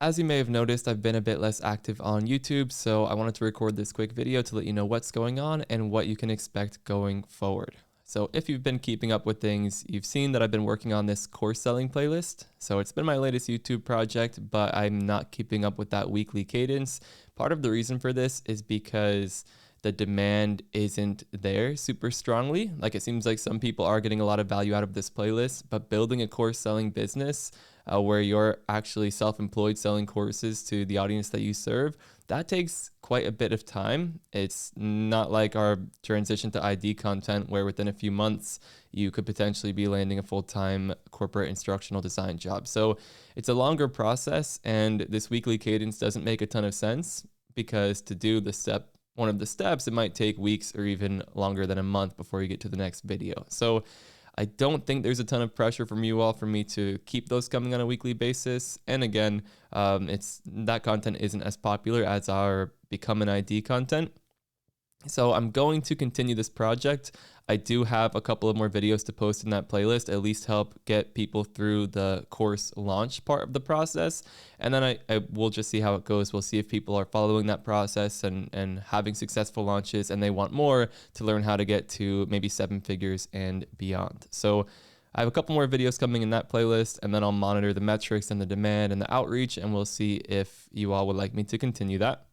As you may have noticed, I've been a bit less active on YouTube, so I wanted to record this quick video to let you know what's going on and what you can expect going forward. So if you've been keeping up with things, you've seen that I've been working on this course selling playlist. So it's been my latest YouTube project, but I'm not keeping up with that weekly cadence. Part of the reason for this is because the demand isn't there super strongly. Like it seems like some people are getting a lot of value out of this playlist, but building a course selling business where you're actually self-employed selling courses to the audience that you serve, that takes quite a bit of time. It's not like our transition to ID content where within a few months you could potentially be landing a full-time corporate instructional design job. So it's a longer process, and this weekly cadence doesn't make a ton of sense because to do one of the steps, it might take weeks or even longer than a month before you get to the next video. So I don't think there's a ton of pressure from you all for me to keep those coming on a weekly basis. And again, that content isn't as popular as our Become an ID content. So I'm going to continue this project. I do have a couple of more videos to post in that playlist, at least help get people through the course launch part of the process. And then I will just see how it goes. We'll see if people are following that process and having successful launches and they want more to learn how to get to maybe 7 figures and beyond. So I have a couple more videos coming in that playlist, and then I'll monitor the metrics and the demand and the outreach, and we'll see if you all would like me to continue that.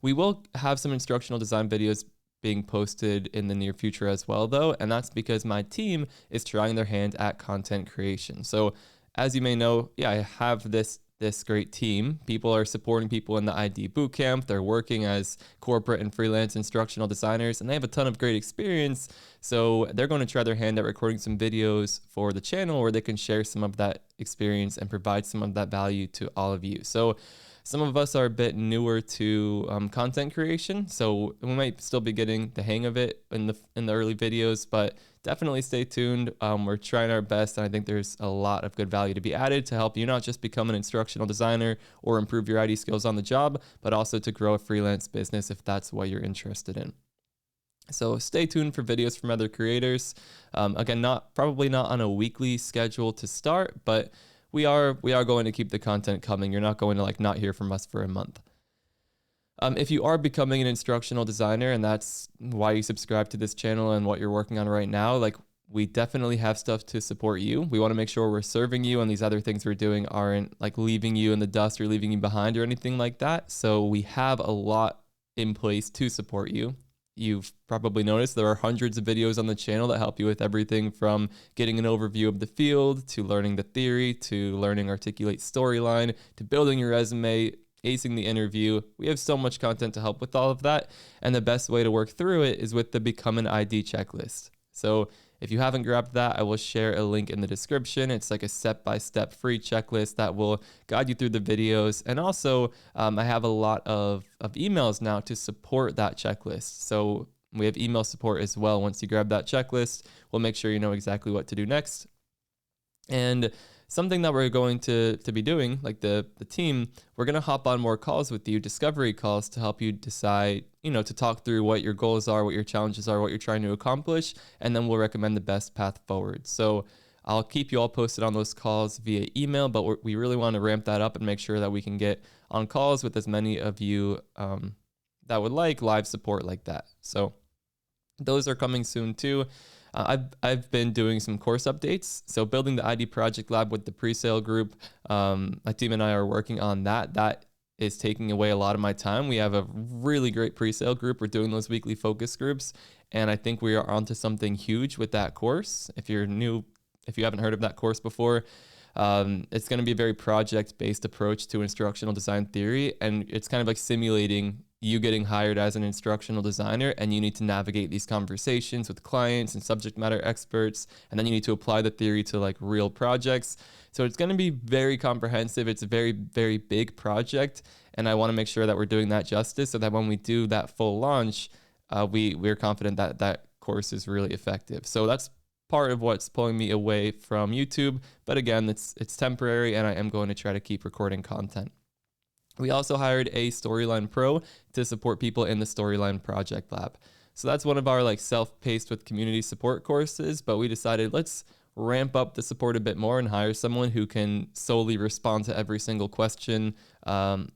We will have some instructional design videos being posted in the near future as well, though, and that's because my team is trying their hand at content creation. So as you may know, I have this great team. People are supporting people in the ID bootcamp. They're working as corporate and freelance instructional designers, and they have a ton of great experience. So they're going to try their hand at recording some videos for the channel where they can share some of that experience and provide some of that value to all of you. So some of us are a bit newer to content creation, so we might still be getting the hang of it in the early videos, but definitely stay tuned. We're trying our best, and I think there's a lot of good value to be added to help you not just become an instructional designer or improve your ID skills on the job, but also to grow a freelance business if that's what you're interested in. So stay tuned for videos from other creators. Again, probably not on a weekly schedule to start, but we are going to keep the content coming. You're not going to not hear from us for a month. If you are becoming an instructional designer and that's why you subscribe to this channel and what you're working on right now, we definitely have stuff to support you. We want to make sure we're serving you, and these other things we're doing aren't leaving you in the dust or leaving you behind or anything like that. So we have a lot in place to support you. You've probably noticed there are hundreds of videos on the channel that help you with everything from getting an overview of the field, to learning the theory, to learning articulate storyline, to building your resume, acing the interview. We have so much content to help with all of that. And the best way to work through it is with the Become an ID checklist. So if you haven't grabbed that, I will share a link in the description. It's like a step-by-step free checklist that will guide you through the videos. And also, I have a lot of emails now to support that checklist. So we have email support as well. Once you grab that checklist, we'll make sure you know exactly what to do next. And something that we're going to be doing, the team, we're going to hop on more calls with you, discovery calls, to help you decide, to talk through what your goals are, what your challenges are, what you're trying to accomplish, and then we'll recommend the best path forward. So I'll keep you all posted on those calls via email, but we really want to ramp that up and make sure that we can get on calls with as many of you that would like live support like that. So those are coming soon too. I've been doing some course updates. So building the ID Project Lab with the pre-sale group, my team and I are working on that. That is taking away a lot of my time. We have a really great pre-sale group. We're doing those weekly focus groups, and I think we are onto something huge with that course. If you're new, if you haven't heard of that course before, it's going to be a very project-based approach to instructional design theory, and it's kind of like simulating you getting hired as an instructional designer, and you need to navigate these conversations with clients and subject matter experts, and then you need to apply the theory to real projects. So it's going to be very comprehensive. It's a very, very big project, and I want to make sure that we're doing that justice so that when we do that full launch, we're confident that that course is really effective. So that's part of what's pulling me away from YouTube, but again, it's temporary, and I am going to try to keep recording content. We also hired a Storyline Pro to support people in the Storyline Project Lab. So that's one of our self-paced with community support courses, but we decided let's ramp up the support a bit more and hire someone who can solely respond to every single question or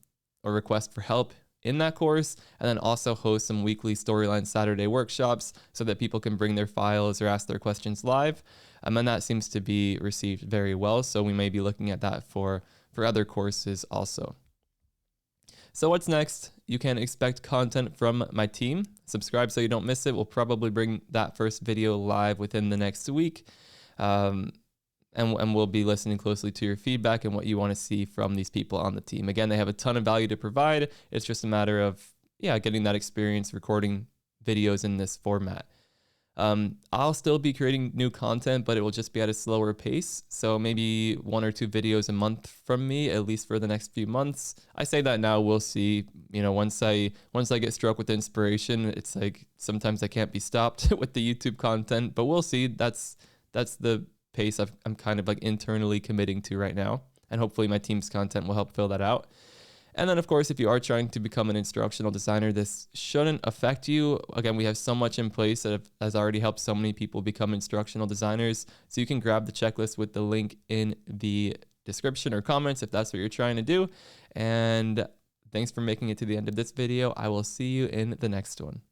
request for help in that course, and then also host some weekly Storyline Saturday workshops so that people can bring their files or ask their questions live. And that seems to be received very well, so we may be looking at that for other courses also. So what's next? You can expect content from my team. Subscribe so you don't miss it. We'll probably bring that first video live within the next week. And we'll be listening closely to your feedback and what you want to see from these people on the team. Again, they have a ton of value to provide. It's just a matter of, getting that experience recording videos in this format. I'll still be creating new content, but it will just be at a slower pace. So maybe 1 or 2 videos a month from me, at least for the next few months. I say that now, we'll see. Once I get struck with inspiration, it's like sometimes I can't be stopped with the YouTube content, but we'll see. That's the pace I'm kind of like internally committing to right now. And hopefully my team's content will help fill that out. And then, of course, if you are trying to become an instructional designer, this shouldn't affect you. Again, we have so much in place that has already helped so many people become instructional designers. So you can grab the checklist with the link in the description or comments if that's what you're trying to do. And thanks for making it to the end of this video. I will see you in the next one.